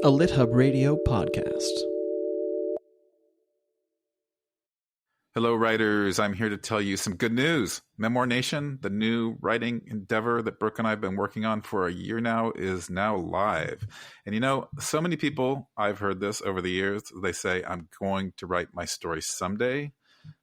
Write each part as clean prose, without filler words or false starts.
a LitHub Radio podcast. Hello, writers. I'm here to tell you some good news. Memoir Nation, the new writing endeavor that Brooke and I have been working on for a year now, is now live. And you know, so many people, I've heard this over the years, they say, I'm going to write my story someday.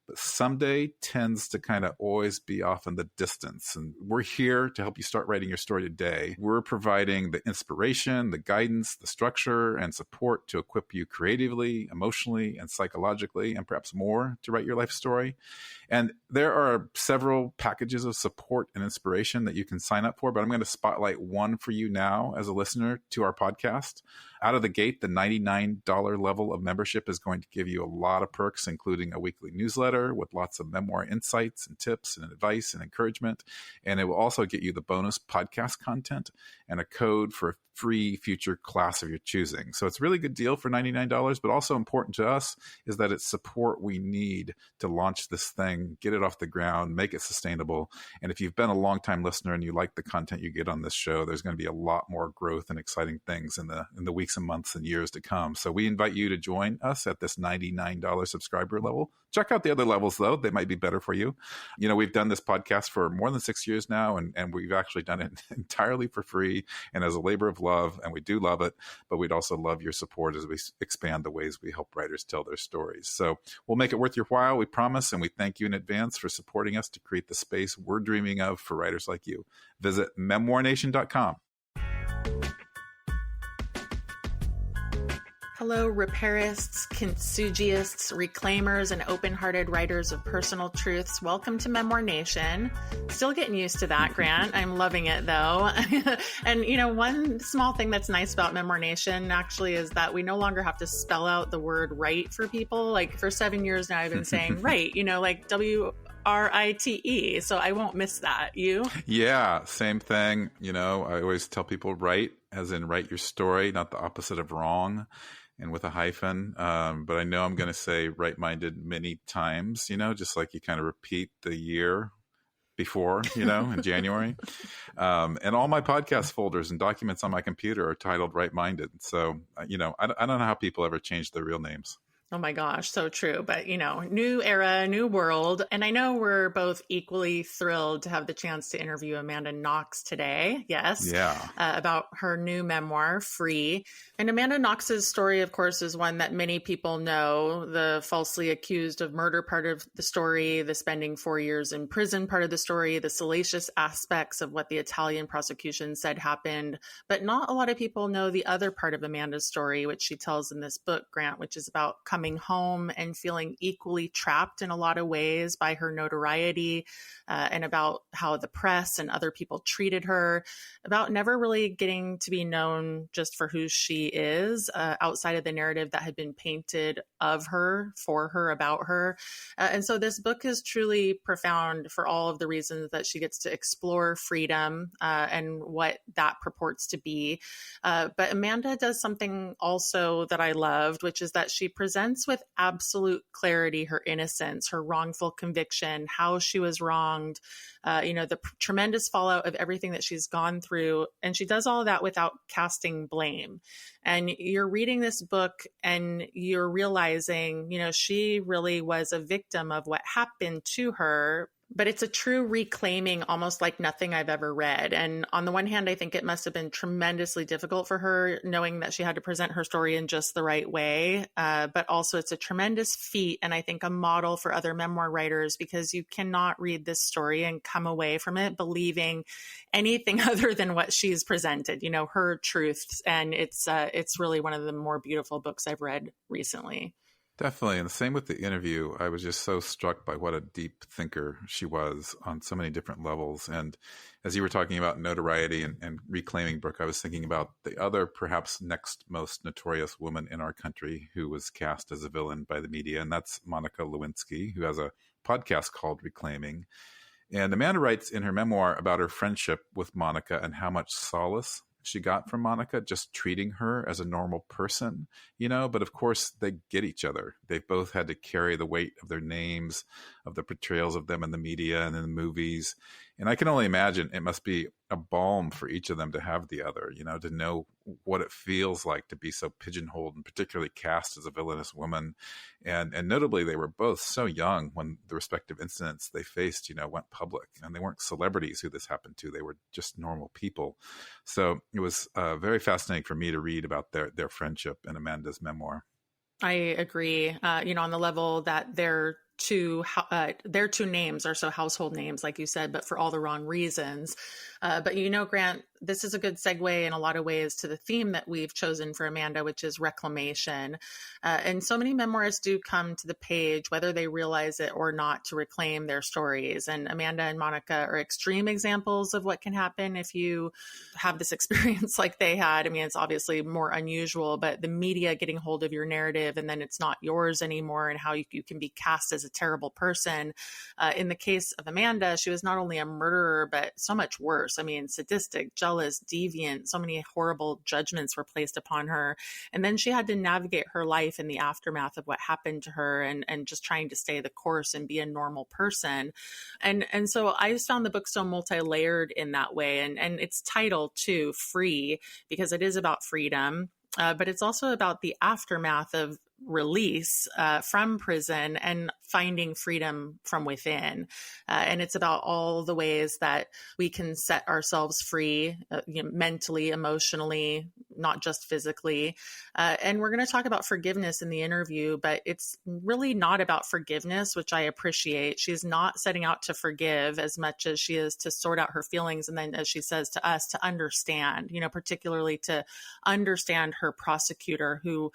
But someday tends to kind of always be off in the distance. And we're here to help you start writing your story today. We're providing the inspiration, the guidance, the structure, and support to equip you creatively, emotionally, and psychologically, and perhaps more to write your life story. And there are several packages of support and inspiration that you can sign up for, but I'm going to spotlight one for you now as a listener to our podcast. Out of the gate, the $99 level of membership is going to give you a lot of perks, including a weekly newsletter with lots of memoir insights and tips and advice and encouragement. And it will also get you the bonus podcast content and a code for a free future class of your choosing. So it's a really good deal for $99, but also important to us is that it's support we need to launch this thing, get it off the ground, make it sustainable. And if you've been a longtime listener and you like the content you get on this show, there's going to be a lot more growth and exciting things in the weeks and months and years to come. So we invite you to join us at this $99 subscriber level. Check out the other levels, though. They might be better for you. You know, we've done this podcast for more than 6 years now, and we've actually done it entirely for free and as a labor of love, and we do love it, but we'd also love your support as we expand the ways we help writers tell their stories. So we'll make it worth your while, we promise, and we thank you in advance for supporting us to create the space we're dreaming of for writers like you. Visit memoirnation.com. Hello, repairists, kintsugiists, reclaimers, and open-hearted writers of personal truths. Welcome to Memoir Nation. Still getting used to that, Grant. I'm loving it, though. And, you know, one small thing that's nice about Memoir Nation, actually, is that we no longer have to spell out the word write for people. Like, for 7 years now, I've been saying write, you know, like WRITE. So I won't miss that. You? Yeah, same thing. You know, I always tell people write, as in write your story, not the opposite of wrong, and with a hyphen. But I know I'm going to say right-minded many times, you know, just like you kind of repeat the year before, you know, in January. And all my podcast folders and documents on my computer are titled right-minded. So, you know, I don't know how people ever change their real names. Oh my gosh, so true. But, you know, new era, new world. And I know we're both equally thrilled to have the chance to interview Amanda Knox today. Yes. Yeah. About her new memoir, Free. And Amanda Knox's story, of course, is one that many people know. The falsely accused of murder part of the story, the spending 4 years in prison part of the story, the salacious aspects of what the Italian prosecution said happened. But not a lot of people know the other part of Amanda's story, which she tells in this book, Grant, which is about coming home and feeling equally trapped in a lot of ways by her notoriety, and about how the press and other people treated her, about never really getting to be known just for who she is, outside of the narrative that had been painted of her, for her, about her. And so this book is truly profound for all of the reasons that she gets to explore freedom, and what that purports to be. But Amanda does something also that I loved, which is that she presents with absolute clarity her innocence, her wrongful conviction, how she was wronged, you know, the tremendous fallout of everything that she's gone through. And she does all of that without casting blame. And you're reading this book and you're realizing, you know, she really was a victim of what happened to her. But it's a true reclaiming, almost like nothing I've ever read. And on the one hand, I think it must have been tremendously difficult for her, knowing that she had to present her story in just the right way. But also it's a tremendous feat, and I think a model for other memoir writers, because you cannot read this story and come away from it believing anything other than what she's presented, you know, her truths. And it's really one of the more beautiful books I've read recently. Definitely. And the same with the interview. I was just so struck by what a deep thinker she was on so many different levels. And as you were talking about notoriety and reclaiming, Brooke, I was thinking about the other, perhaps next most notorious woman in our country who was cast as a villain by the media. And that's Monica Lewinsky, who has a podcast called Reclaiming. And Amanda writes in her memoir about her friendship with Monica and how much solace she got from Monica, just treating her as a normal person, you know, but of course they get each other. They've both had to carry the weight of their names, of the portrayals of them in the media and in the movies. And I can only imagine it must be a balm for each of them to have the other, to know what it feels like to be so pigeonholed and particularly cast as a villainous woman. And notably, they were both so young when the respective incidents they faced, went public, and they weren't celebrities who this happened to. They were just normal people. So it was very fascinating for me to read about their friendship in Amanda's memoir. I agree. On the level that their two names are so household names, like you said, but for all the wrong reasons. But Grant, this is a good segue in a lot of ways to the theme that we've chosen for Amanda, which is reclamation. And so many memoirists do come to the page, whether they realize it or not, to reclaim their stories. And Amanda and Monica are extreme examples of what can happen if you have this experience like they had. I mean, it's obviously more unusual, but the media getting hold of your narrative and then it's not yours anymore, and how you can be cast as a terrible person. In the case of Amanda, she was not only a murderer, but so much worse. I mean, sadistic, jealous, deviant, so many horrible judgments were placed upon her. And then she had to navigate her life in the aftermath of what happened to her, and just trying to stay the course and be a normal person. And so I just found the book so multi-layered in that way. And its title too, Free, because it is about freedom. But it's also about the aftermath of release from prison and finding freedom from within. And it's about all the ways that we can set ourselves free, mentally, emotionally, not just physically. And we're going to talk about forgiveness in the interview, but it's really not about forgiveness, which I appreciate. She's not setting out to forgive as much as she is to sort out her feelings. And then, as she says to us, to understand, particularly to understand her prosecutor, who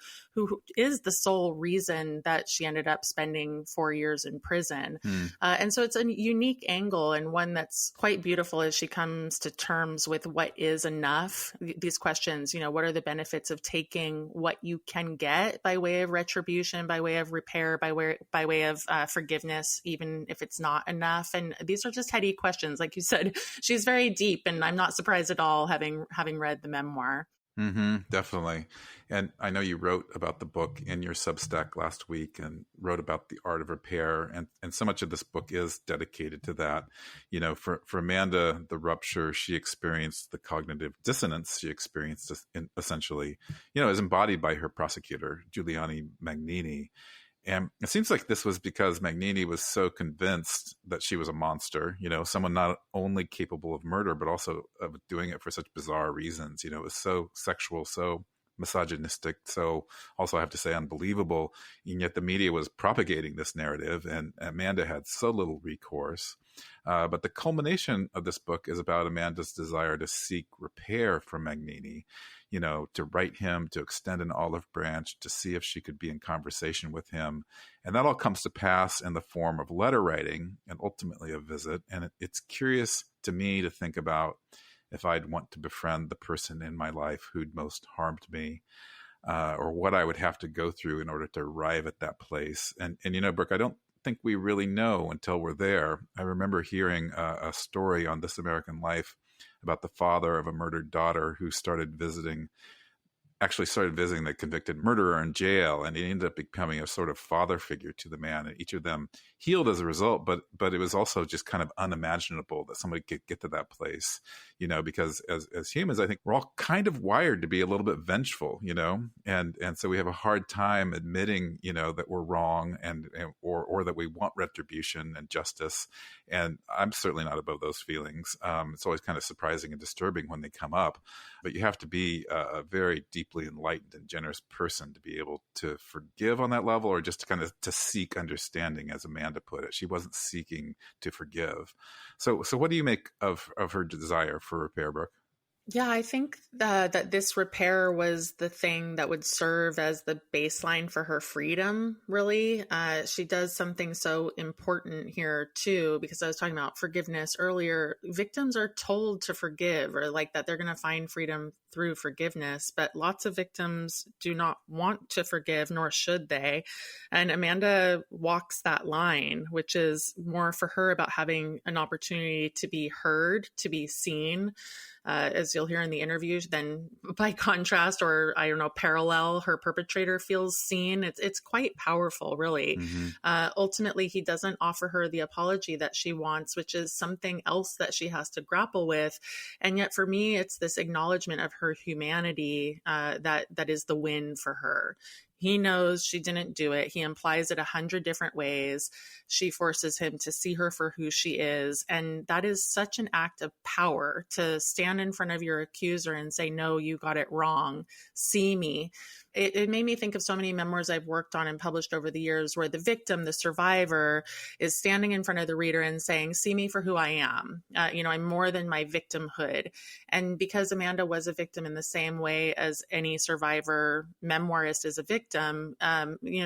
is the sole reason that she ended up spending 4 years in prison. And so it's a unique angle, and one that's quite beautiful as she comes to terms with what is enough. These questions, what are the benefits of taking what you can get by way of retribution, by way of repair, by way of forgiveness, even if it's not enough? And these are just heady questions. Like you said, she's very deep, and I'm not surprised at all having read the memoir. Definitely. And I know you wrote about the book in your Substack last week and wrote about the art of repair. And so much of this book is dedicated to that. For Amanda, the rupture she experienced, the cognitive dissonance she experienced essentially, is embodied by her prosecutor, Giuliani Magnini. And it seems like this was because Magnini was so convinced that she was a monster, someone not only capable of murder, but also of doing it for such bizarre reasons. It was so sexual, so misogynistic, so also I have to say unbelievable. And yet the media was propagating this narrative, and Amanda had so little recourse. But the culmination of this book is about Amanda's desire to seek repair from Magnini, to write him, to extend an olive branch, to see if she could be in conversation with him. And that all comes to pass in the form of letter writing and ultimately a visit. And it's curious to me to think about if I'd want to befriend the person in my life who'd most harmed me, or what I would have to go through in order to arrive at that place. And Brooke, I don't think we really know until we're there. I remember hearing a story on This American Life about the father of a murdered daughter who started visiting the convicted murderer in jail, and he ended up becoming a sort of father figure to the man, and each of them healed as a result. But it was also just kind of unimaginable that somebody could get to that place, because as humans, I think we're all kind of wired to be a little bit vengeful, and so we have a hard time admitting, that we're wrong or that we want retribution and justice. And I'm certainly not above those feelings. It's always kind of surprising and disturbing when they come up, but you have to be a very deeply enlightened and generous person to be able to forgive on that level, or just to kind of to seek understanding, as Amanda put it. She wasn't seeking to forgive. So what do you make of her desire for repair, Brooke? Yeah, I think that this repair was the thing that would serve as the baseline for her freedom, really. She does something so important here, too, because I was talking about forgiveness earlier. Victims are told to forgive, or like that they're going to find freedom through forgiveness, but lots of victims do not want to forgive, nor should they. And Amanda walks that line, which is more for her about having an opportunity to be heard, to be seen. as you'll hear in the interview, then by contrast, or I don't know, parallel, her perpetrator feels seen. It's quite powerful, really. Ultimately, he doesn't offer her the apology that she wants, which is something else that she has to grapple with. And yet for me, it's this acknowledgement of her humanity that is the win for her. He knows she didn't do it. He implies it 100 different ways. She forces him to see her for who she is. And that is such an act of power, to stand in front of your accuser and say, no, you got it wrong. See me. It made me think of so many memoirs I've worked on and published over the years where the victim, the survivor, is standing in front of the reader and saying, see me for who I am. I'm more than my victimhood. And because Amanda was a victim in the same way as any survivor memoirist is a victim,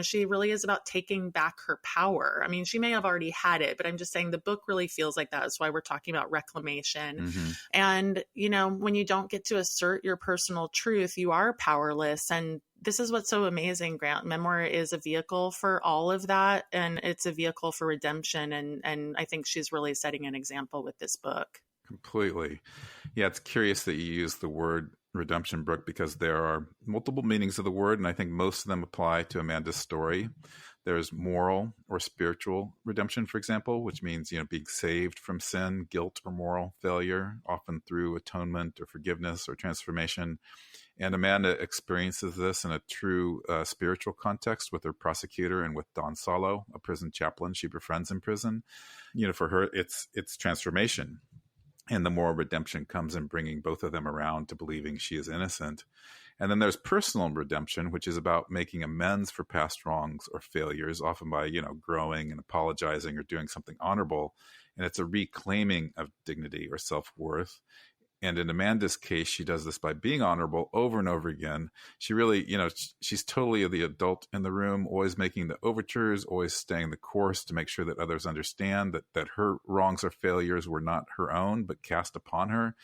she really is about taking back her power. I mean, she may have already had it, but I'm just saying the book really feels like that. That's why we're talking about reclamation. And, when you don't get to assert your personal truth, you are powerless. And this is what's so amazing, Grant. Memoir is a vehicle for all of that, and it's a vehicle for redemption. And I think she's really setting an example with this book. Completely. Yeah, it's curious that you use the word redemption, Brooke, because there are multiple meanings of the word, and I think most of them apply to Amanda's story. There's moral or spiritual redemption, for example, which means, being saved from sin, guilt, or moral failure, often through atonement or forgiveness or transformation. And Amanda experiences this in a true spiritual context with her prosecutor and with Don Salo, a prison chaplain she befriends in prison. For her, it's transformation. And the moral redemption comes in bringing both of them around to believing she is innocent. And then there's personal redemption, which is about making amends for past wrongs or failures, often by, growing and apologizing or doing something honorable. And it's a reclaiming of dignity or self-worth. And in Amanda's case, she does this by being honorable over and over again. She really, she's totally the adult in the room, always making the overtures, always staying the course to make sure that others understand that her wrongs or failures were not her own, but cast upon her.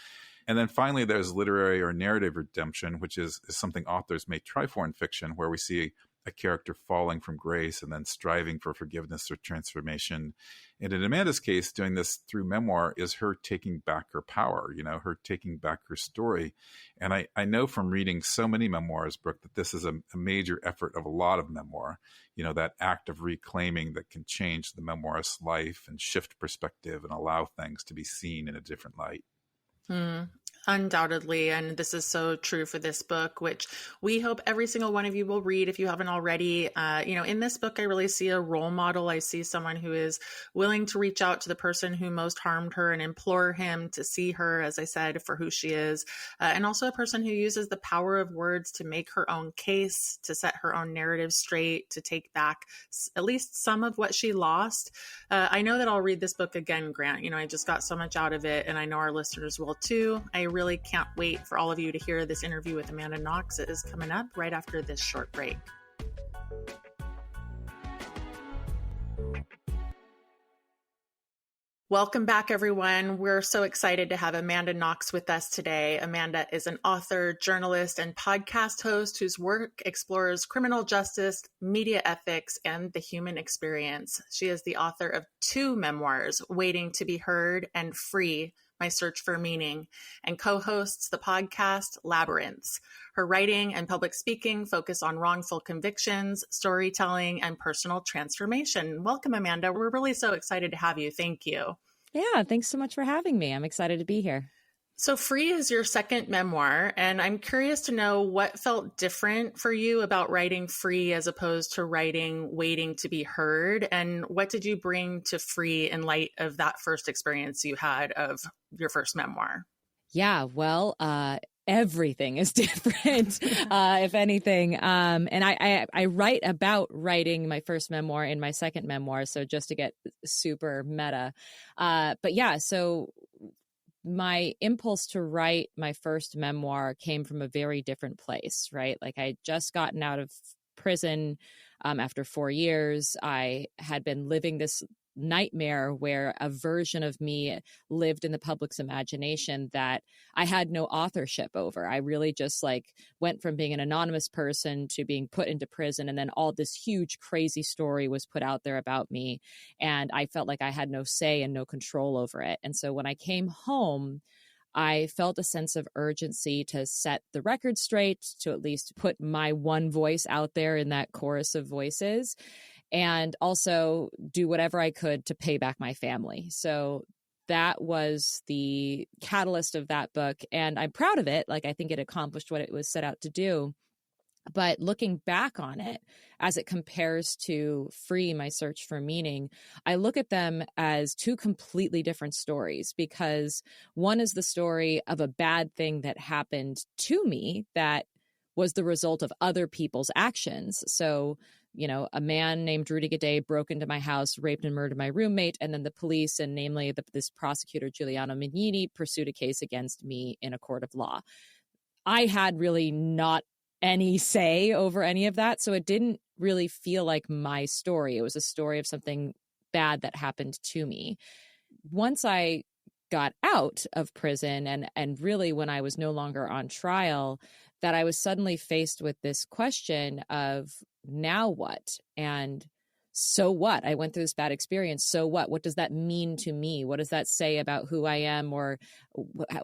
And then finally, there's literary or narrative redemption, which is something authors may try for in fiction, where we see a character falling from grace and then striving for forgiveness or transformation. And in Amanda's case, doing this through memoir is her taking back her power, her taking back her story. And I know from reading so many memoirs, Brooke, that this is a major effort of a lot of memoir, that act of reclaiming that can change the memoirist's life and shift perspective and allow things to be seen in a different light. Undoubtedly. And this is so true for this book, which we hope every single one of you will read if you haven't already. In this book, I really see a role model. I see someone who is willing to reach out to the person who most harmed her and implore him to see her, as I said, for who she is. And also a person who uses the power of words to make her own case, to set her own narrative straight, to take back at least some of what she lost. I know that I'll read this book again, Grant. I just got so much out of it, and I know our listeners will too. I really can't wait for all of you to hear this interview with Amanda Knox. It is coming up right after this short break. Welcome back, everyone. We're so excited to have Amanda Knox with us today. Amanda is an author, journalist, and podcast host whose work explores criminal justice, media ethics, and the human experience. She is the author of 2 memoirs, Waiting to be Heard and Free, My Search for Meaning, and co-hosts the podcast Labyrinths. Her writing and public speaking focus on wrongful convictions, storytelling, and personal transformation. Welcome, Amanda. We're really so excited to have you. Thank you. Yeah, thanks so much for having me. I'm excited to be here. So Free is your second memoir, and I'm curious to know what felt different for you about writing Free as opposed to writing Waiting to be Heard, and what did you bring to Free in light of that first experience you had of your first memoir? Yeah, well, everything is different, if anything. And I write about writing my first memoir in my second memoir, so just to get super meta. But yeah, so my impulse to write my first memoir came from a very different place, right? Like I had just gotten out of prison after 4 years. I had been living this nightmare where a version of me lived in the public's imagination that I had no authorship over. I really just went from being an anonymous person to being put into prison. And then all this huge, crazy story was put out there about me. And I felt like I had no say and no control over it. And so when I came home, I felt a sense of urgency to set the record straight, to at least put my one voice out there in that chorus of voices, and also do whatever I could to pay back my family. So that was the catalyst of that book. And I'm proud of it. Like, I think it accomplished what it was set out to do. But looking back on it, as it compares to Free, My Search for Meaning, I look at them as two completely different stories, because one is the story of a bad thing that happened to me that was the result of other people's actions. So, a man named Rudy Gaudet broke into my house, raped and murdered my roommate, and then the police, and namely this prosecutor, Giuliano Mignini, pursued a case against me in a court of law. I had really not any say over any of that. So it didn't really feel like my story. It was a story of something bad that happened to me. Once I got out of prison and really when I was no longer on trial, that I was suddenly faced with this question of, now what? And so what? I went through this bad experience. So what? What does that mean to me? What does that say about who I am, or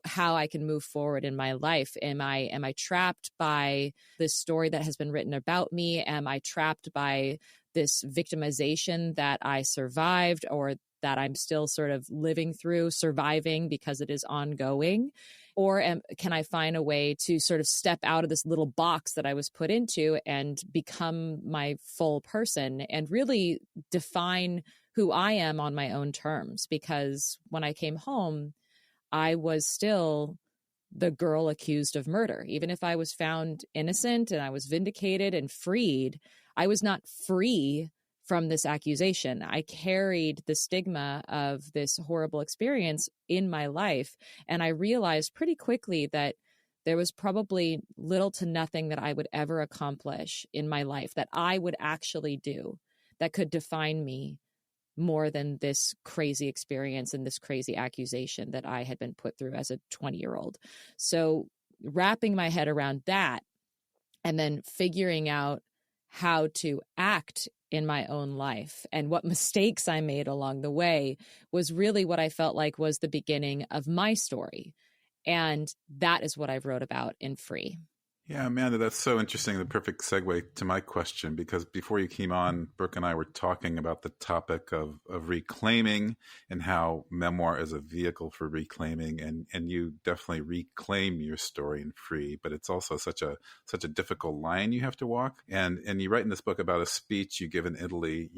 how I can move forward in my life? Am I trapped by this story that has been written about me? Am I trapped by this victimization that I survived, or that I'm still sort of living through, surviving because it is ongoing? Or can I find a way to sort of step out of this little box that I was put into and become my full person and really define who I am on my own terms? Because when I came home, I was still the girl accused of murder. Even if I was found innocent and I was vindicated and freed, I was not free from this accusation. I carried the stigma of this horrible experience in my life. And I realized pretty quickly that there was probably little to nothing that I would ever accomplish in my life that I would actually do that could define me more than this crazy experience and this crazy accusation that I had been put through as a 20-year-old. So wrapping my head around that and then figuring out how to act in my own life and what mistakes I made along the way was really what I felt like was the beginning of my story. And that is what I wrote about in Free. Yeah, Amanda, that's so interesting. The perfect segue to my question, because before you came on, Brooke and I were talking about the topic of reclaiming and how memoir is a vehicle for reclaiming. And you definitely reclaim your story in Free, but it's also such a difficult line you have to walk. And you write in this book about a speech you give in Italy,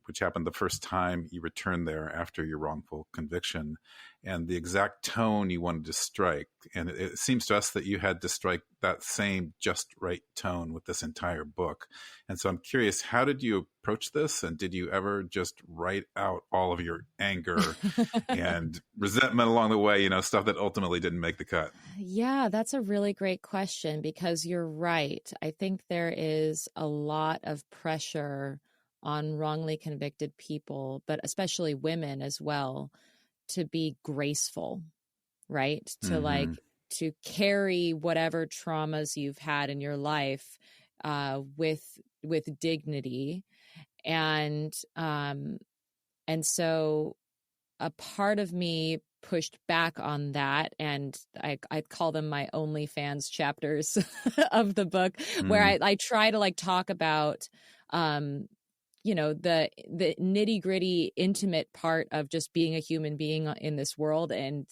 which happened the first time you returned there after your wrongful conviction, and the exact tone you wanted to strike. And it seems to us that you had to strike that same just right tone with this entire book. And so I'm curious, how did you approach this? And did you ever just write out all of your anger and resentment along the way, stuff that ultimately didn't make the cut? Yeah, that's a really great question, because you're right. I think there is a lot of pressure on wrongly convicted people, but especially women as well, to be graceful, right? To to carry whatever traumas you've had in your life with dignity. And so a part of me pushed back on that. And I call them my OnlyFans chapters of the book, where I try to talk about, the nitty gritty, intimate part of just being a human being in this world, and,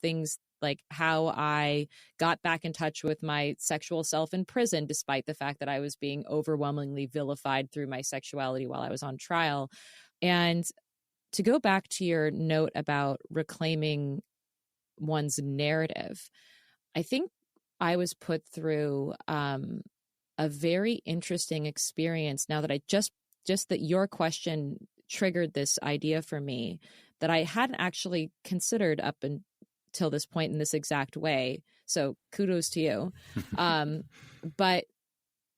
things like how I got back in touch with my sexual self in prison, despite the fact that I was being overwhelmingly vilified through my sexuality while I was on trial. And to go back to your note about reclaiming one's narrative, I think I was put through a very interesting experience. Now that I just that your question triggered this idea for me that I hadn't actually considered up until this point in this exact way. So kudos to you. But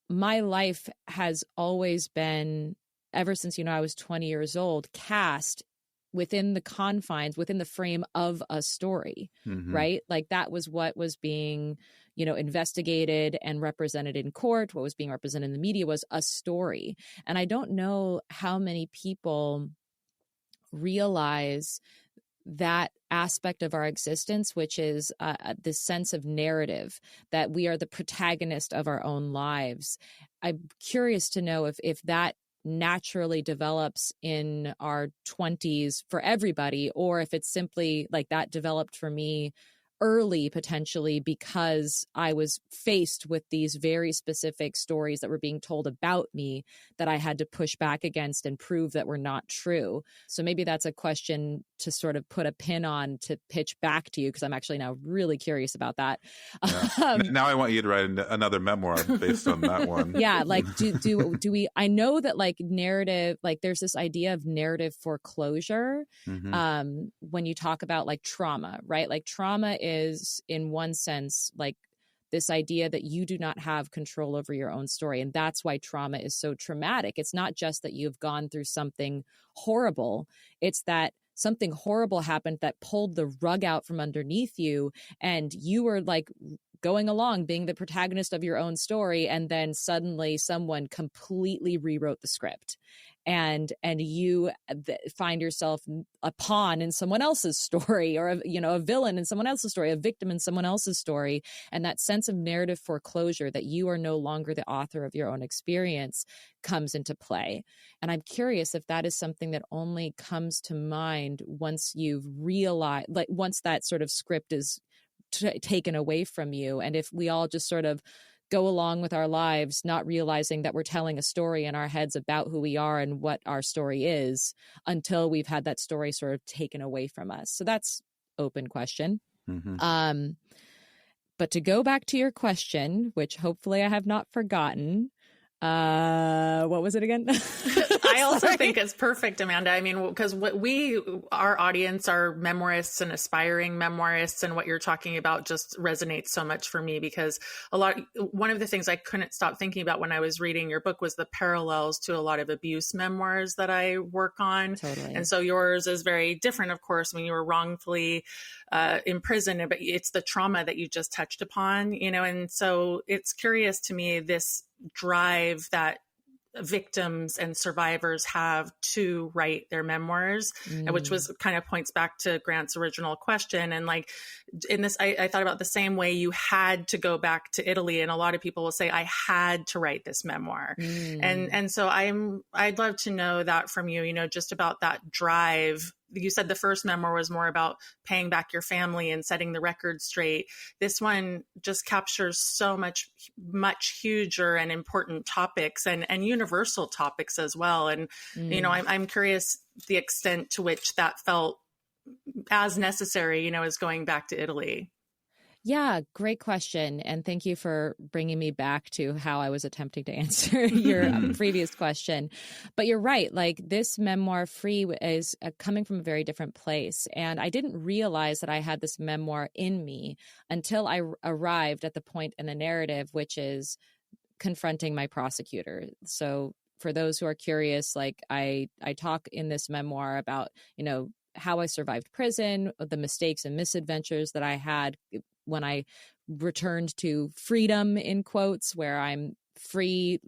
my life has always been, ever since, I was 20 years old, cast within the confines, within the frame of a story, right? Like that was what was being, investigated and represented in court. What was being represented in the media was a story. And I don't know how many people realize that aspect of our existence, which is this sense of narrative, that we are the protagonist of our own lives. I'm curious to know if that naturally develops in our 20s for everybody, or if it's simply like that developed for me early, potentially because I was faced with these very specific stories that were being told about me that I had to push back against and prove that were not true. So maybe that's a question to sort of put a pin on to pitch back to you, because I'm actually now really curious about that. Yeah. Now I want you to write another memoir based on that one. Yeah, like do we? I know that like narrative, like there's this idea of narrative foreclosure. When you talk about like trauma, right? Like trauma is in one sense like this idea that you do not have control over your own story. And that's why trauma is so traumatic. It's not just that you've gone through something horrible. It's that something horrible happened that pulled the rug out from underneath you. And you were like going along being the protagonist of your own story. And then suddenly someone completely rewrote the script. And you find yourself a pawn in someone else's story, or a villain in someone else's story, a victim in someone else's story. And that sense of narrative foreclosure, that you are no longer the author of your own experience, comes into play. And I'm curious if that is something that only comes to mind once you've realized, like once that sort of script is taken away from you, and if we all just sort of go along with our lives, not realizing that we're telling a story in our heads about who we are and what our story is, until we've had that story sort of taken away from us. So that's open question. But to go back to your question, which hopefully I have not forgotten, what was it again? I also think it's perfect, Amanda. I mean, because our audience are memoirists and aspiring memoirists, and what you're talking about just resonates so much for me, because one of the things I couldn't stop thinking about when I was reading your book was the parallels to a lot of abuse memoirs that I work on. Totally. And so yours is very different, of course, when you were wrongfully imprisoned, but it's the trauma that you just touched upon, and so it's curious to me, this drive that victims and survivors have to write their memoirs, which was kind of points back to Grant's original question. And like in this, I thought about the same way you had to go back to Italy. And a lot of people will say, I had to write this memoir. And so I'd love to know that from you, just about that drive. You said the first memoir was more about paying back your family and setting the record straight. This one just captures so much huger and important topics and universal topics as well. And, I'm curious the extent to which that felt as necessary, as going back to Italy. Yeah, great question. And thank you for bringing me back to how I was attempting to answer your previous question. But you're right. Like this memoir, Free, is coming from a very different place. And I didn't realize that I had this memoir in me until I arrived at the point in the narrative, which is confronting my prosecutor. So for those who are curious, like I talk in this memoir about, how I survived prison, the mistakes and misadventures that I had when I returned to freedom, in quotes, where I'm free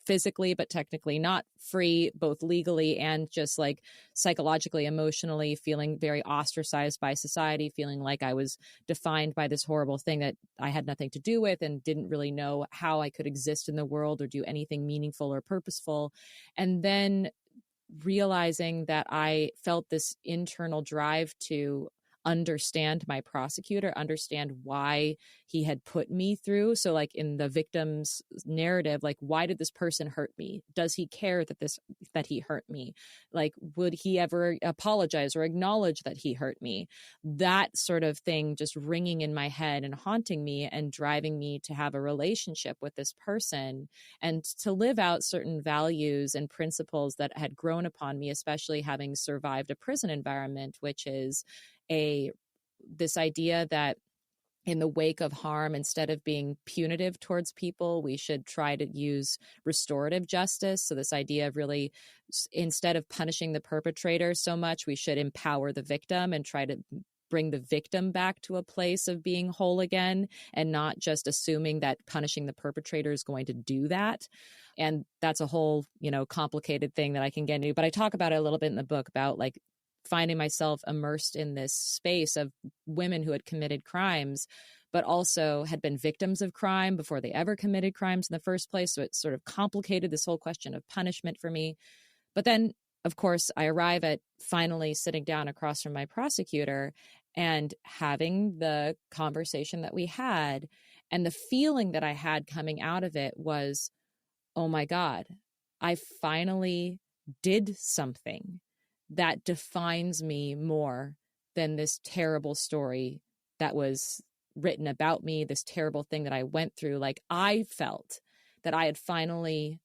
physically, but technically not free, both legally and just like psychologically, emotionally, feeling very ostracized by society, feeling like I was defined by this horrible thing that I had nothing to do with and didn't really know how I could exist in the world or do anything meaningful or purposeful. And then realizing that I felt this internal drive to understand my prosecutor, understand why he had put me through. So like in the victim's narrative, like, why did this person hurt me? Does he care that he hurt me? Like, would he ever apologize or acknowledge that he hurt me? That sort of thing just ringing in my head and haunting me and driving me to have a relationship with this person and to live out certain values and principles that had grown upon me, especially having survived a prison environment, which is this idea that in the wake of harm, instead of being punitive towards people, we should try to use restorative justice. So this idea of really, instead of punishing the perpetrator so much, we should empower the victim and try to bring the victim back to a place of being whole again, and not just assuming that punishing the perpetrator is going to do that. And that's a whole, complicated thing that I can get into. But I talk about it a little bit in the book about like finding myself immersed in this space of women who had committed crimes, but also had been victims of crime before they ever committed crimes in the first place. So it sort of complicated this whole question of punishment for me. But then, of course, I arrive at finally sitting down across from my prosecutor and having the conversation that we had. And the feeling that I had coming out of it was, oh my God, I finally did something that defines me more than this terrible story that was written about me, this terrible thing that I went through. Like, I felt that I had finally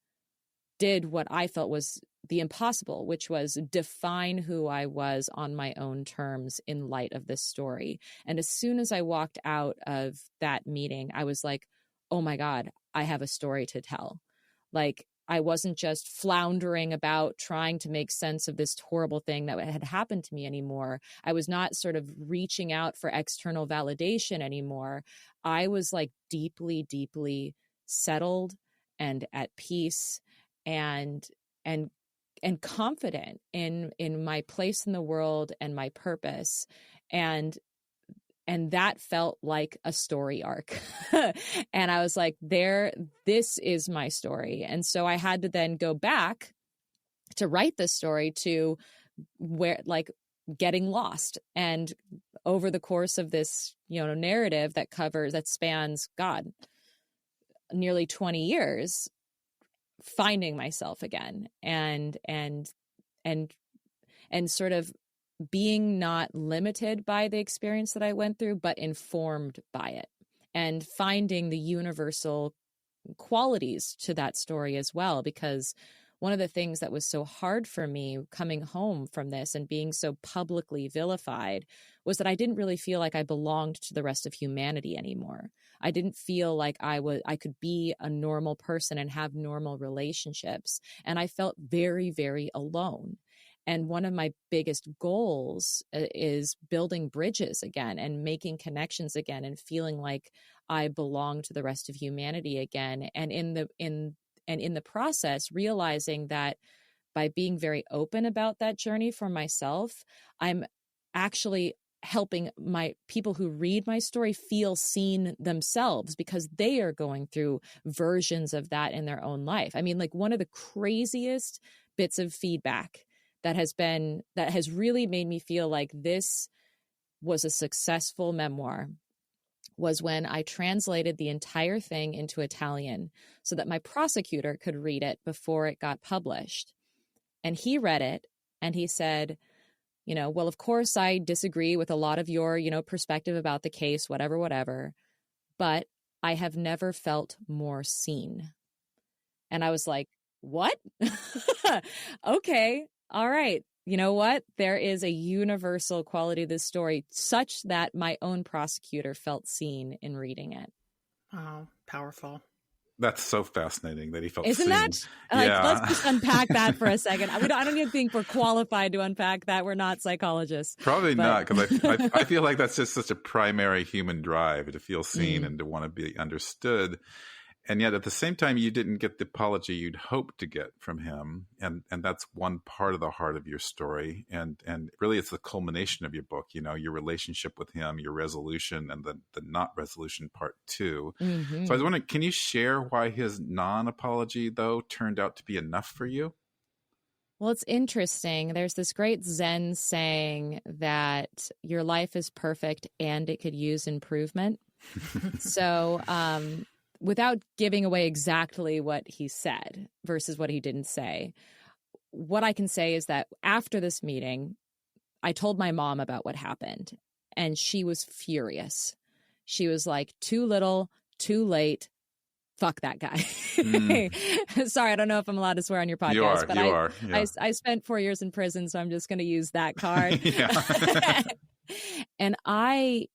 did what I felt was the impossible, which was define who I was on my own terms in light of this story. And as soon as I walked out of that meeting, I was like, oh my God, I have a story to tell. Like, I wasn't just floundering about trying to make sense of this horrible thing that had happened to me anymore. I was not sort of reaching out for external validation anymore. I was like deeply, deeply settled and at peace and confident in my place in the world and my purpose. And that felt like a story arc. And I was like, this is my story. And so I had to then go back to write this story to where, like, getting lost. And over the course of this, narrative that spans, God, nearly 20 years, finding myself again and sort of being not limited by the experience that I went through, but informed by it, and finding the universal qualities to that story as well. Because one of the things that was so hard for me coming home from this and being so publicly vilified was that I didn't really feel like I belonged to the rest of humanity anymore. I didn't feel like I could be a normal person and have normal relationships. And I felt very, very alone. And one of my biggest goals is building bridges again and making connections again and feeling like I belong to the rest of humanity again. And in the process, realizing that by being very open about that journey for myself, I'm actually helping my people who read my story feel seen themselves, because they are going through versions of that in their own life. I mean, like, one of the craziest bits of feedback that has really made me feel like this was a successful memoir was when I translated the entire thing into Italian so that my prosecutor could read it before it got published. And he read it and he said, well, of course I disagree with a lot of your, perspective about the case, whatever, but I have never felt more seen. And I was like, what? Okay. All right. You know what? There is a universal quality to this story such that my own prosecutor felt seen in reading it. Oh, powerful. That's so fascinating that he felt Isn't seen. that? Yeah. Let's just unpack that for a second. I don't even think we're qualified to unpack that. We're not psychologists. Probably not, because I feel like that's just such a primary human drive, to feel seen and to want to be understood. And yet at the same time, you didn't get the apology you'd hoped to get from him. And that's one part of the heart of your story. And really, it's the culmination of your book, your relationship with him, your resolution, and the not resolution part too. Mm-hmm. So I was wondering, can you share why his non-apology, though, turned out to be enough for you? Well, it's interesting. There's this great Zen saying that your life is perfect and it could use improvement. So, without giving away exactly what he said versus what he didn't say, what I can say is that after this meeting, I told my mom about what happened, and she was furious. She was like, too little, too late. Fuck that guy. Sorry, I don't know if I'm allowed to swear on your podcast, you are. Yeah. I spent 4 years in prison, so I'm just going to use that card. And I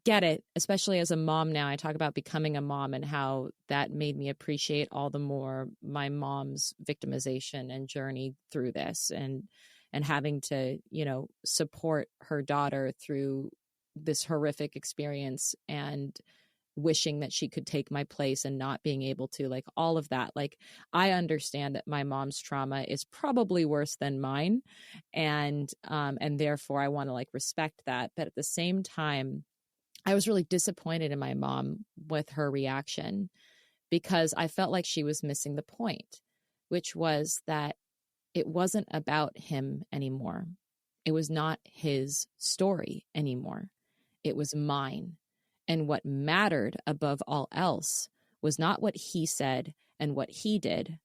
get it, especially as a mom now. I talk about becoming a mom and how that made me appreciate all the more my mom's victimization and journey through this, and having to, support her daughter through this horrific experience and wishing that she could take my place and not being able to, like all of that. Like, I understand that my mom's trauma is probably worse than mine. And therefore I want to like respect that. But at the same time, I was really disappointed in my mom with her reaction, because I felt like she was missing the point, which was that it wasn't about him anymore. It was not his story anymore. It was mine. And what mattered above all else was not what he said and what he did,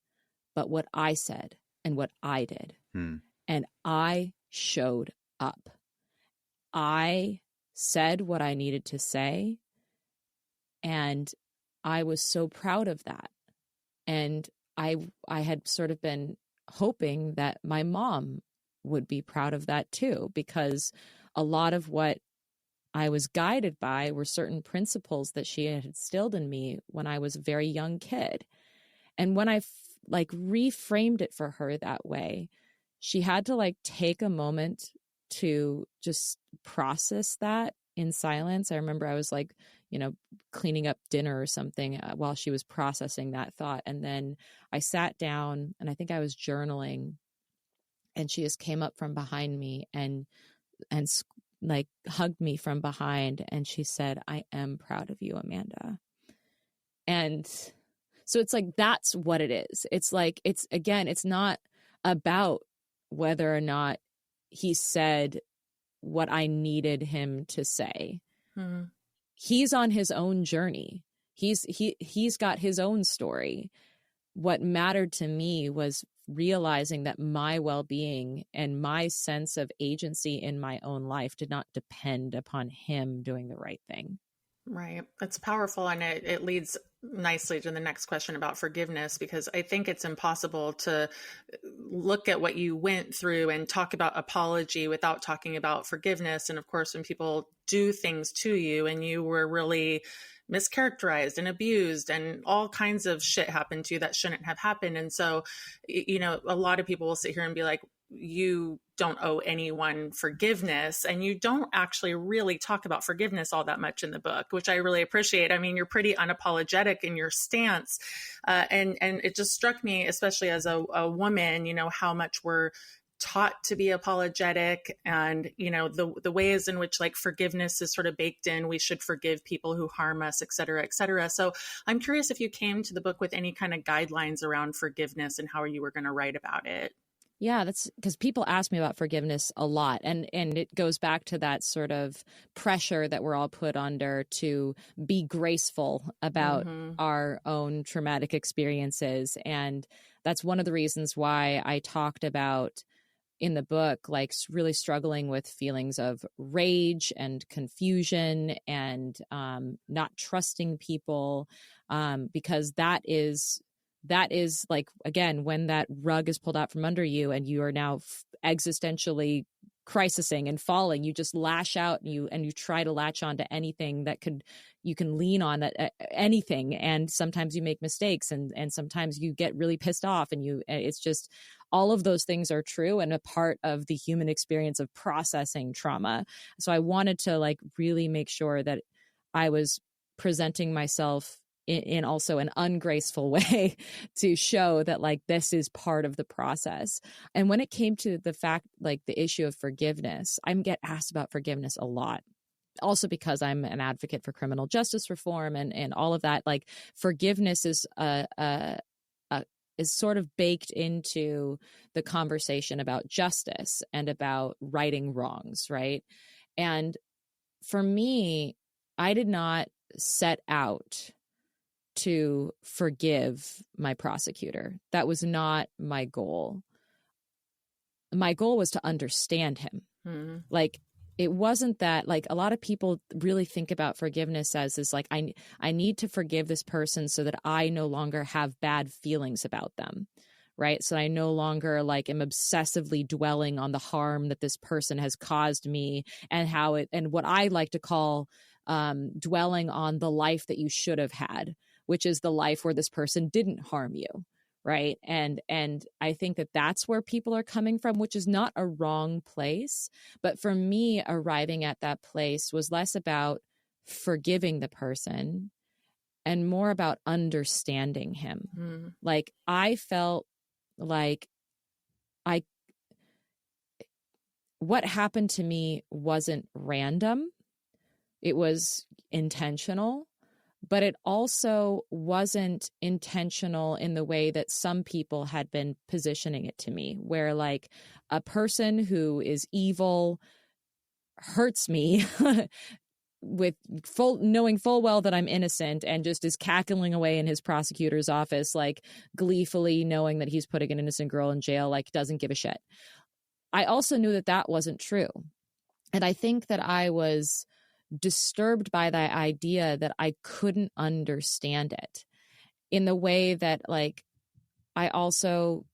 but what I said and what I did. And I showed up. I said what I needed to say. And I was so proud of that. And I had sort of been hoping that my mom would be proud of that too, because a lot of what I was guided by were certain principles that she had instilled in me when I was a very young kid. And when I reframed it for her that way, she had to like take a moment to just process that in silence. I remember I was like, cleaning up dinner or something while she was processing that thought. And then I sat down and I think I was journaling, and she just came up from behind me and like hugged me from behind. And she said, "I am proud of you, Amanda." And so it's like, that's what it is. It's like, it's not about whether or not he said what I needed him to say. Mm-hmm. He's on his own journey. He's got his own story. What mattered to me was realizing that my well-being and my sense of agency in my own life did not depend upon him doing the right thing. Right. That's powerful. And it leads nicely to the next question about forgiveness, because I think it's impossible to look at what you went through and talk about apology without talking about forgiveness. And of course, when people do things to you and you were really mischaracterized and abused and all kinds of shit happened to you that shouldn't have happened. And so, a lot of people will sit here and be like, you don't owe anyone forgiveness. And you don't actually really talk about forgiveness all that much in the book, which I really appreciate. I mean, you're pretty unapologetic in your stance. And it just struck me, especially as a woman, how much we're taught to be apologetic, and the ways in which like forgiveness is sort of baked in. We should forgive people who harm us, et cetera, et cetera. So I'm curious if you came to the book with any kind of guidelines around forgiveness and how you were going to write about it. Yeah, that's because people ask me about forgiveness a lot. And it goes back to that sort of pressure that we're all put under to be graceful about our own traumatic experiences. And that's one of the reasons why I talked about in the book, like really struggling with feelings of rage and confusion and not trusting people, because that is like, again, when that rug is pulled out from under you and you are now existentially crisising and falling, you just lash out and you try to latch on to anything that you can lean on, that anything. And sometimes you make mistakes and sometimes you get really pissed off, and it's just, all of those things are true and a part of the human experience of processing trauma. So I wanted to like really make sure that I was presenting myself in also an ungraceful way to show that like this is part of the process. And when it came to the fact, like the issue of forgiveness, I get asked about forgiveness a lot. Also because I'm an advocate for criminal justice reform and all of that, like forgiveness is sort of baked into the conversation about justice and about righting wrongs, right? And for me, I did not set out to forgive my prosecutor. That was not my goal. My goal was to understand him. Mm-hmm. Like, it wasn't that, like, a lot of people really think about forgiveness as this, like, I need to forgive this person so that I no longer have bad feelings about them, right? So I no longer, like, am obsessively dwelling on the harm that this person has caused me and what I like to call dwelling on the life that you should have had, which is the life where this person didn't harm you, right? And I think that that's where people are coming from, which is not a wrong place. But for me, arriving at that place was less about forgiving the person and more about understanding him. Like, I felt like what happened to me wasn't random. It was intentional, but it also wasn't intentional in the way that some people had been positioning it to me, where like a person who is evil hurts me with knowing full well that I'm innocent, and just is cackling away in his prosecutor's office, like gleefully knowing that he's putting an innocent girl in jail, like doesn't give a shit. I also knew that that wasn't true. And I think that I was disturbed by the idea that I couldn't understand it, in the way that like I also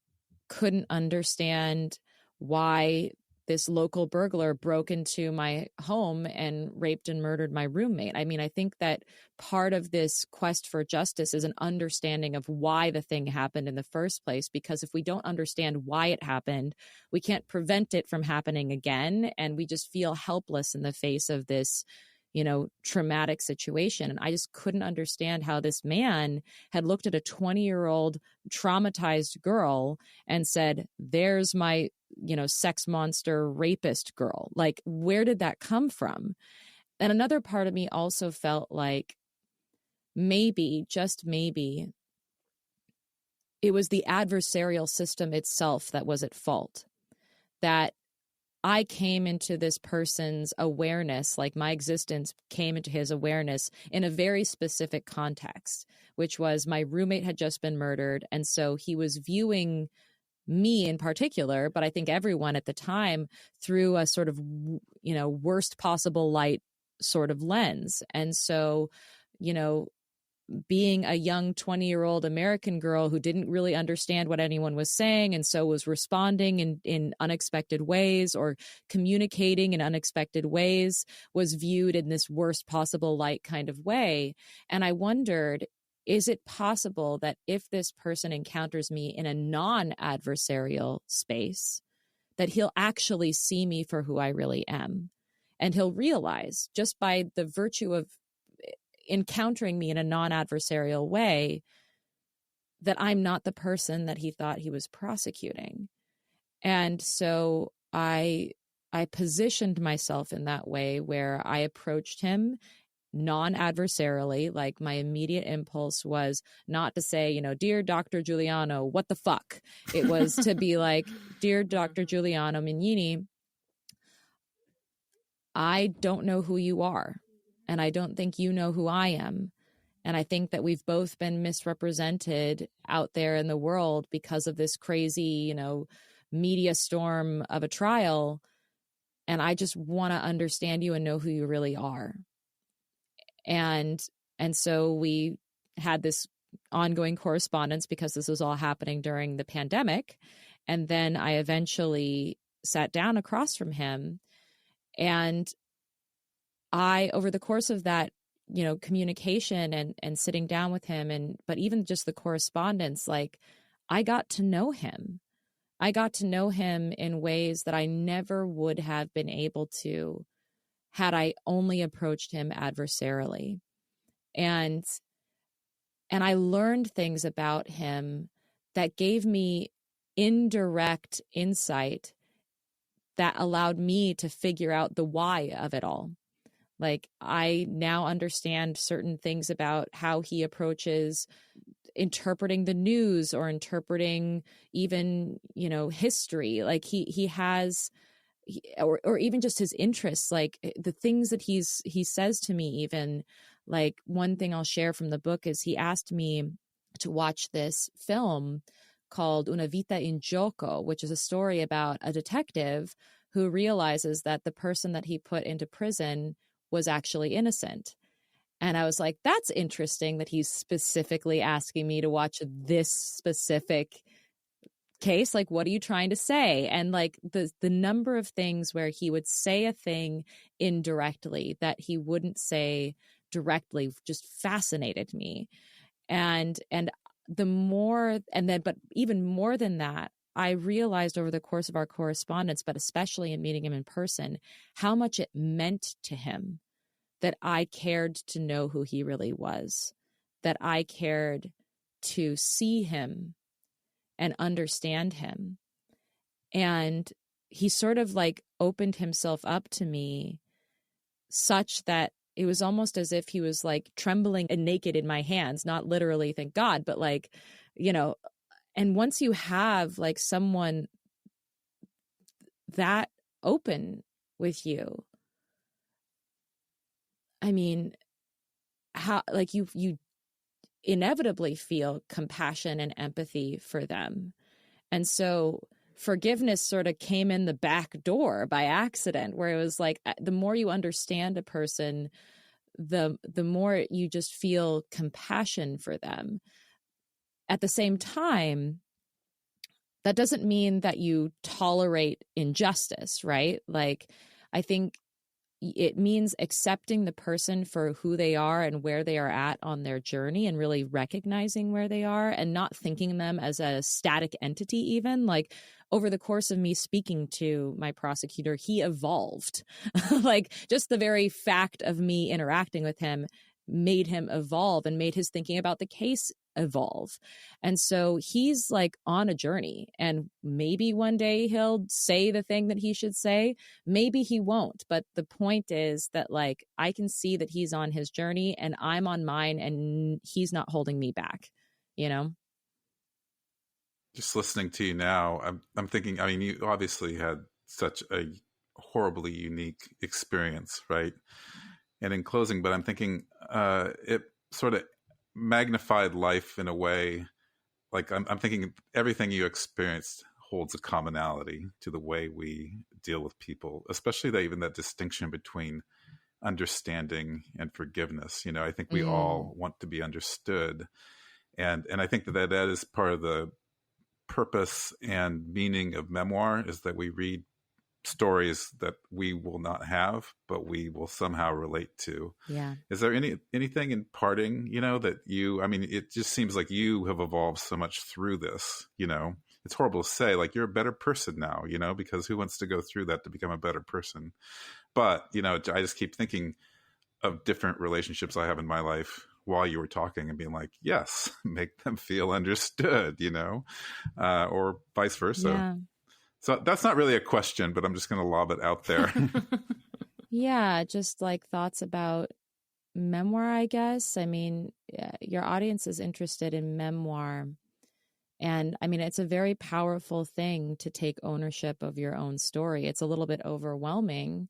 couldn't understand why this local burglar broke into my home and raped and murdered my roommate. I mean, I think that part of this quest for justice is an understanding of why the thing happened in the first place, because if we don't understand why it happened, we can't prevent it from happening again. And we just feel helpless in the face of this, you know, traumatic situation. And I just couldn't understand how this man had looked at a 20-year-old traumatized girl and said, there's my, you know, sex monster rapist girl. Like, where did that come from? And another part of me also felt like maybe, just maybe, it was the adversarial system itself that was at fault. That I came into this person's awareness, like my existence came into his awareness in a very specific context, which was my roommate had just been murdered. And so he was viewing me in particular, but I think everyone at the time, through a sort of, you know, worst possible light sort of lens. And so, you know, being a young 20-year-old American girl who didn't really understand what anyone was saying, and so was responding in unexpected ways or communicating in unexpected ways, was viewed in this worst possible light kind of way. And I wondered, is it possible that if this person encounters me in a non-adversarial space, that he'll actually see me for who I really am? And he'll realize, just by the virtue of encountering me in a non-adversarial way, that I'm not the person that he thought he was prosecuting. And so I positioned myself in that way, where I approached him non-adversarially. Like, my immediate impulse was not to say, you know, dear Dr. Giuliano, what the fuck? It was to be like, dear Dr. Giuliano Mignini, I don't know who you are, and I don't think you know who I am. And I think that we've both been misrepresented out there in the world because of this crazy, you know, media storm of a trial. And I just want to understand you and know who you really are. And so we had this ongoing correspondence, because this was all happening during the pandemic. And then I eventually sat down across from him, and I, over the course of that, you know, communication and sitting down with him, but even just the correspondence, like, I got to know him. I got to know him in ways that I never would have been able to had I only approached him adversarially. And I learned things about him that gave me indirect insight that allowed me to figure out the why of it all. Like, I now understand certain things about how he approaches interpreting the news or interpreting even, you know, history. Like, he has, or even just his interests, like the things that he says to me. Even like, one thing I'll share from the book is he asked me to watch this film called Una Vita in Gioco, which is a story about a detective who realizes that the person that he put into prison was actually innocent. And I was like, that's interesting that he's specifically asking me to watch this specific case. Like, what are you trying to say? And like the number of things where he would say a thing indirectly that he wouldn't say directly just fascinated me. And the more, and then, but even more than that, I realized over the course of our correspondence, but especially in meeting him in person, how much it meant to him that I cared to know who he really was. that I cared to see him and understand him. And he sort of like opened himself up to me such that it was almost as if he was like trembling and naked in my hands, not literally, thank God, but like, you know, and once you have like someone that open with you, I mean, how, like you inevitably feel compassion and empathy for them. And so forgiveness sort of came in the back door by accident, where it was like, the more you understand a person, the more you just feel compassion for them. At the same time, that doesn't mean that you tolerate injustice, right? Like, I think it means accepting the person for who they are and where they are at on their journey, and really recognizing where they are and not thinking them as a static entity. Even like over the course of me speaking to my prosecutor, he evolved. Like just the very fact of me interacting with him made him evolve and made his thinking about the case evolve. And so he's like on a journey, and maybe one day he'll say the thing that he should say. Maybe he won't. But the point is that like, I can see that he's on his journey and I'm on mine, and he's not holding me back, you know? Just listening to you now, I'm thinking, I mean, you obviously had such a horribly unique experience, right? And in closing, but I'm thinking it sort of magnified life in a way. Like I'm thinking everything you experienced holds a commonality to the way we deal with people, especially even that distinction between understanding and forgiveness. You know, I think we all want to be understood. And I think that is part of the purpose and meaning of memoir, is that we read stories that we will not have, but we will somehow relate to. Yeah. Is there anything in parting, you know, that I mean, it just seems like you have evolved so much through this, you know, it's horrible to say, like, you're a better person now, you know, because who wants to go through that to become a better person? But, you know, I just keep thinking of different relationships I have in my life while you were talking and being like, yes, make them feel understood, you know, or vice versa. Yeah. So that's not really a question, but I'm just going to lob it out there. Yeah, just like thoughts about memoir, I guess. I mean, your audience is interested in memoir. And I mean, it's a very powerful thing to take ownership of your own story. It's a little bit overwhelming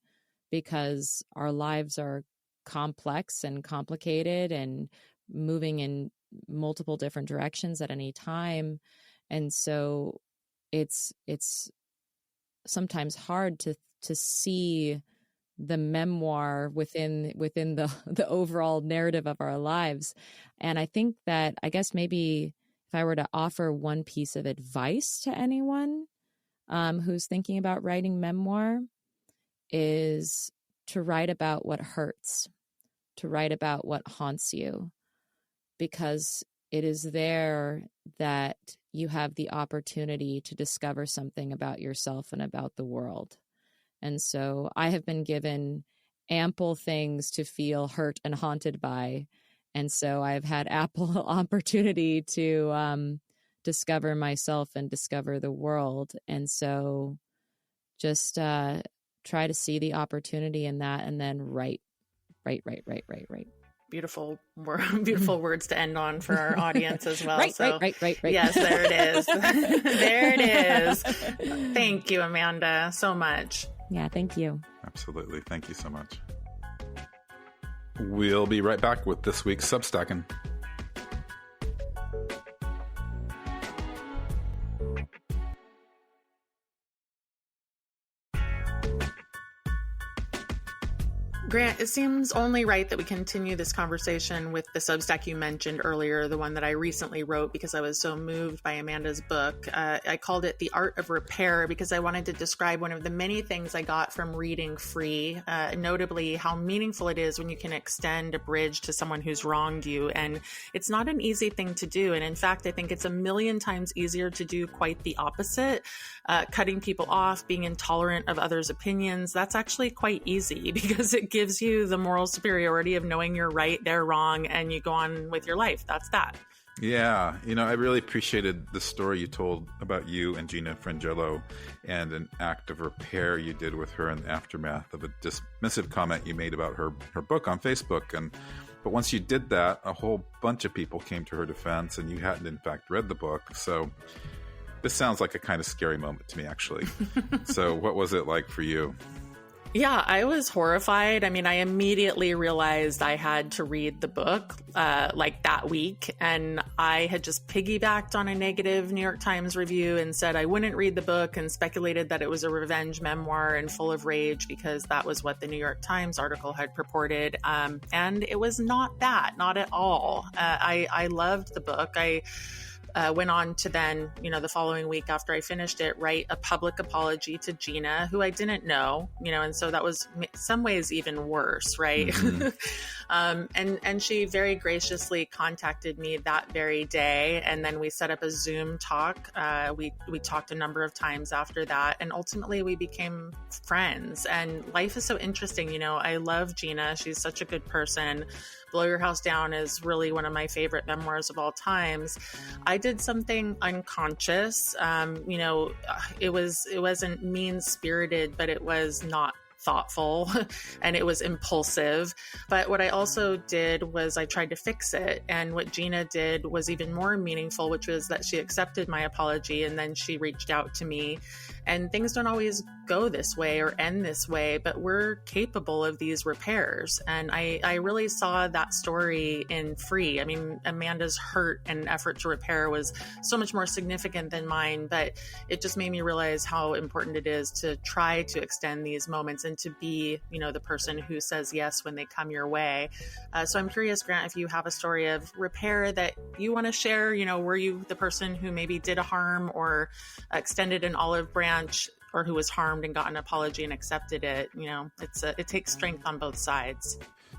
because our lives are complex and complicated and moving in multiple different directions at any time. And so it's sometimes hard to see the memoir within the overall narrative of our lives. And I think that, I guess maybe if I were to offer one piece of advice to anyone who's thinking about writing memoir, is to write about what hurts, to write about what haunts you, because it is there that you have the opportunity to discover something about yourself and about the world. And so I have been given ample things to feel hurt and haunted by. And so I've had ample opportunity to discover myself and discover the world. And so just try to see the opportunity in that, and then write. Beautiful words to end on for our audience as well. Right. Yes, there it is. There it is. Thank you, Amanda, so much. Yeah, thank you. Absolutely. Thank you so much. We'll be right back with this week's Substacking. Grant, it seems only right that we continue this conversation with the Substack you mentioned earlier, the one that I recently wrote because I was so moved by Amanda's book. I called it The Art of Repair because I wanted to describe one of the many things I got from reading Free, notably how meaningful it is when you can extend a bridge to someone who's wronged you. And it's not an easy thing to do. And in fact, I think it's a million times easier to do quite the opposite. Cutting people off, being intolerant of others' opinions, that's actually quite easy because it gives you you the moral superiority of knowing you're right, they're wrong, and you go on with your life. That's that. Yeah, I really appreciated the story you told about you and Gina Frangello and an act of repair you did with her in the aftermath of a dismissive comment you made about her book on Facebook. But once you did that, a whole bunch of people came to her defense, and you hadn't in fact read the book. So this sounds like a kind of scary moment to me, actually. So what was it like for you? Yeah, I was horrified. I mean, I immediately realized I had to read the book like that week. And I had just piggybacked on a negative New York Times review and said I wouldn't read the book, and speculated that it was a revenge memoir and full of rage, because that was what the New York Times article had purported. And it was not that, not at all. I loved the book. I went on to then, the following week after I finished it, write a public apology to Gina, who I didn't know, and so that was in some ways even worse, right? Mm-hmm. And she very graciously contacted me that very day, and then we set up a Zoom talk. We talked a number of times after that, and ultimately we became friends. And life is so interesting, I love Gina. She's such a good person. Blow Your House Down is really one of my favorite memoirs of all times. I did something unconscious. It wasn't mean-spirited, but it was not thoughtful and it was impulsive. But what I also did was I tried to fix it. And what Gina did was even more meaningful, which was that she accepted my apology, and then she reached out to me. And things don't always go this way or end this way, but we're capable of these repairs. And I really saw that story in Free. I mean, Amanda's hurt and effort to repair was so much more significant than mine, but it just made me realize how important it is to try to extend these moments and to be, the person who says yes when they come your way. So I'm curious, Grant, if you have a story of repair that you want to share. Were you the person who maybe did a harm or extended an olive branch, or who was harmed and got an apology and accepted it? It takes strength on both sides.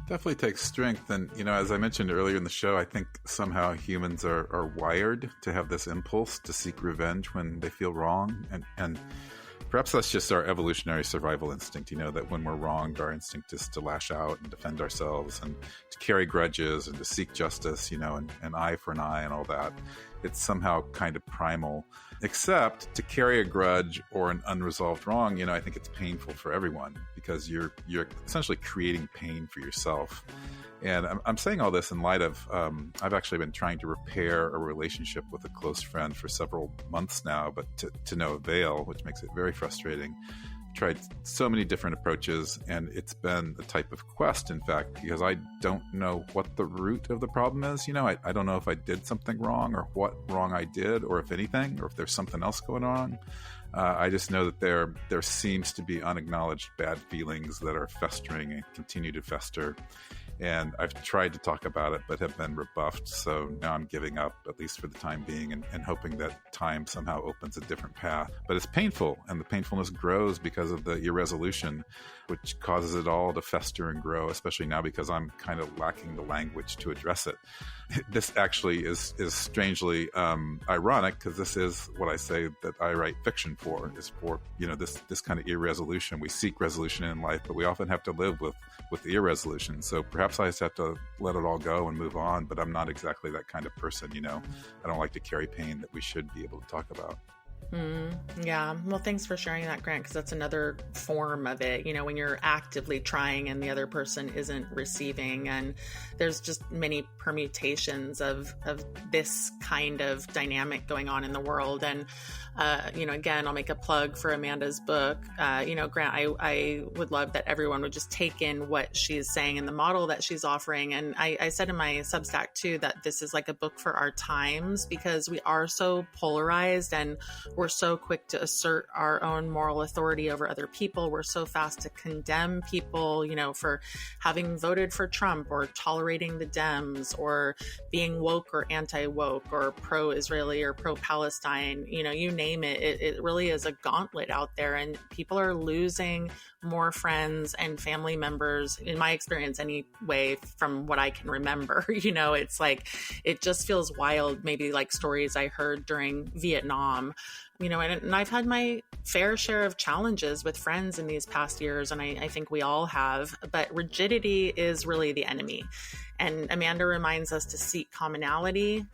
Definitely takes strength. And, as I mentioned earlier in the show, I think somehow humans are wired to have this impulse to seek revenge when they feel wrong. And perhaps that's just our evolutionary survival instinct, that when we're wronged, our instinct is to lash out and defend ourselves and to carry grudges and to seek justice, and an eye for an eye and all that. It's somehow kind of primal, except to carry a grudge or an unresolved wrong. I think it's painful for everyone, because you're essentially creating pain for yourself. And I'm saying all this in light of, I've actually been trying to repair a relationship with a close friend for several months now, but to no avail, which makes it very frustrating. Tried so many different approaches, and it's been a type of quest, in fact, because I don't know what the root of the problem is. I don't know if I did something wrong, or what wrong I did, or if anything, or if there's something else going on. I just know that there seems to be unacknowledged bad feelings that are festering and continue to fester. And I've tried to talk about it, but have been rebuffed. So now I'm giving up, at least for the time being, and hoping that time somehow opens a different path. But it's painful, and the painfulness grows because of the irresolution, which causes it all to fester and grow, especially now because I'm kind of lacking the language to address it. This actually is strangely ironic, because this is what I say that I write fiction for, is for, this kind of irresolution. We seek resolution in life, but we often have to live with the irresolution. So perhaps I just have to let it all go and move on, but I'm not exactly that kind of person. I don't like to carry pain that we should be able to talk about. Yeah. Well, thanks for sharing that, Grant, because that's another form of it, when you're actively trying and the other person isn't receiving. And there's just many permutations of this kind of dynamic going on in the world. And, again, I'll make a plug for Amanda's book. Grant, I would love that everyone would just take in what she's saying and the model that she's offering. And I said in my Substack too, that this is like a book for our times, because we are so polarized and we're so quick to assert our own moral authority over other people. We're so fast to condemn people, for having voted for Trump, or tolerating the Dems, or being woke or anti-woke, or pro-Israeli or pro-Palestine, you name it. It really is a gauntlet out there, and people are losing more friends and family members, in my experience anyway, from what I can remember. It's like, it just feels wild, maybe like stories I heard during Vietnam, And I've had my fair share of challenges with friends in these past years, and I think we all have, but rigidity is really the enemy. And Amanda reminds us to seek commonality,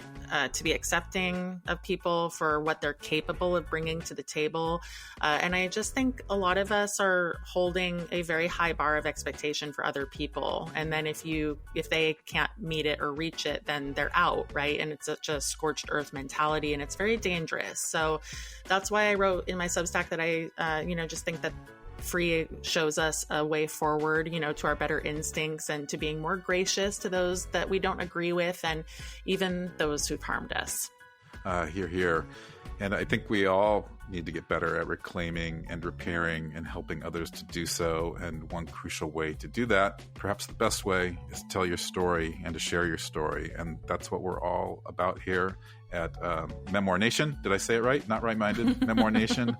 to be accepting of people for what they're capable of bringing to the table. And I just think a lot of us are holding a very high bar of expectation for other people. And then if they can't meet it or reach it, then they're out, right? And it's such a scorched earth mentality, and it's very dangerous. So that's why I wrote in my Substack that I, just think that Free shows us a way forward, to our better instincts and to being more gracious to those that we don't agree with, and even those who've harmed us. Hear, hear. And I think we all need to get better at reclaiming and repairing and helping others to do so. And one crucial way to do that, perhaps the best way, is to tell your story and to share your story. And that's what we're all about here at Memoir Nation. Did I say it right? Not right-minded? Memoir Nation.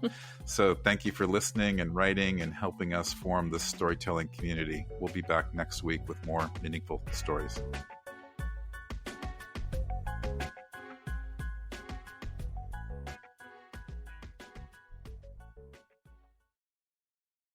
So thank you for listening and writing and helping us form this storytelling community. We'll be back next week with more meaningful stories.